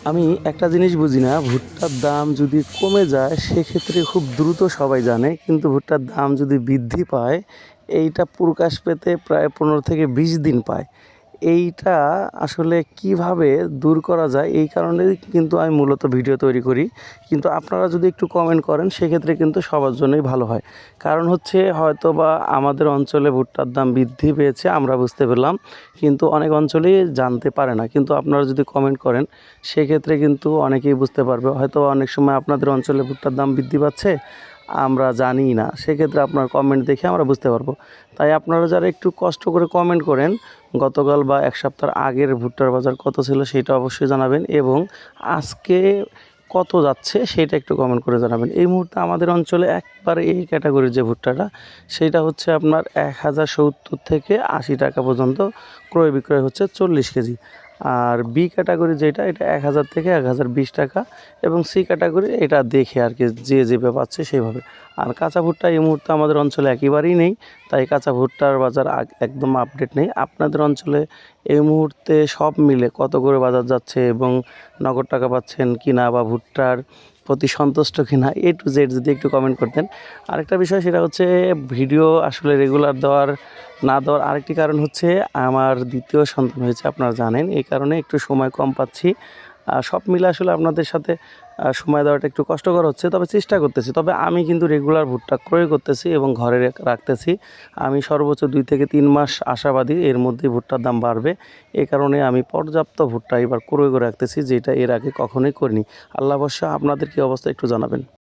আমি একটা জিনিস বুঝি না, ভুট্টার দাম যদি কমে যায় সেক্ষেত্রে খুব দ্রুত সবাই জানে, কিন্তু ভুট্টার দাম যদি বৃদ্ধি পায় এইটা প্রকাশ পেতে প্রায় 15 থেকে 20 দিন পায়। এইটা আসলে কিভাবে দূর করা যায় এই কারণেই কিন্তু আমি মূলত ভিডিও তৈরি করি। কিন্তু আপনারা যদি একটু কমেন্ট করেন সেক্ষেত্রে কিন্তু সবার জন্যই ভালো হয়। কারণ হচ্ছে হয়তোবা আমাদের অঞ্চলে ভুট্টার দাম বৃদ্ধি পেয়েছে আমরা বুঝতে পারলাম, কিন্তু অনেক অঞ্চলেই জানতে পারে না। কিন্তু আপনারা যদি কমেন্ট করেন সেক্ষেত্রে কিন্তু অনেকেই বুঝতে পারবে। হয়তো অনেক সময় আপনাদের অঞ্চলে ভুট্টার দাম বৃদ্ধি পাচ্ছে, আমরা জানিই না। সেক্ষেত্রে আপনার কমেন্ট দেখে আমরা বুঝতে পারবো। তাই আপনারা যারা একটু কষ্ট করে কমেন্ট করেন, গতকাল বা 1 সপ্তাহ আগের ভুট্টার বাজার কত ছিল সেটা অবশ্যই জানাবেন, এবং আজকে কত যাচ্ছে সেটা একটু কমেন্ট করে জানাবেন। এই মুহূর্তে আমাদের অঞ্চলে একবারে এই ক্যাটাগরির যে ভুট্টাটা, সেইটা হচ্ছে আপনার 1070 থেকে 80 টাকা পর্যন্ত ক্রয় বিক্রয় হচ্ছে 40 কেজি। আর বি ক্যাটাগরি যেটা, এটা 1000 থেকে 1020 টাকা, এবং সি ক্যাটাগরি এটা দেখে আর কি যে যেভাবে পাচ্ছে সেভাবে। আর কাঁচা ভুট্টা এই মুহূর্তে আমাদের অঞ্চলে একেবারেই নেই, তাই কাঁচা ভুট্টার বাজার একদম আপডেট নেই। আপনাদের অঞ্চলে এই মুহূর্তে সব মিলে কত করে বাজার যাচ্ছে, এবং নগদ টাকা পাচ্ছেন কিনা, বা ভুট্টার প্রতি সন্তুষ্ট কিনা, এ টু জেড যদি একটু কমেন্ট করতেন। আরেকটা বিষয় সেটা হচ্ছে ভিডিও আসলে রেগুলার না দেওয়ার আরেকটি কারণ হচ্ছে আমার দ্বিতীয় সন্তান হয়েছে, আপনারা জানেন। এই কারণে একটু সময় কম পাচ্ছি। সব মিলে আসলে আপনাদের সাথে সময় দেওয়াটা একটু কষ্টকর হচ্ছে, তবে চেষ্টা করতেছি। তবে আমি কিন্তু রেগুলার ভুট্টা ক্রয় করতেছি এবং ঘরে রাখতেছি। আমি সর্বোচ্চ 2 থেকে 3 মাস আশাবাদী এর মধ্যেই ভুট্টার দাম বাড়বে। এ কারণে আমি পর্যাপ্ত ভুট্টা এবার ক্রয় করে রাখতেছি, যেটা এর আগে কখনোই করিনি। আল্লাহ ভরসা। আপনাদের কী অবস্থা একটু জানাবেন।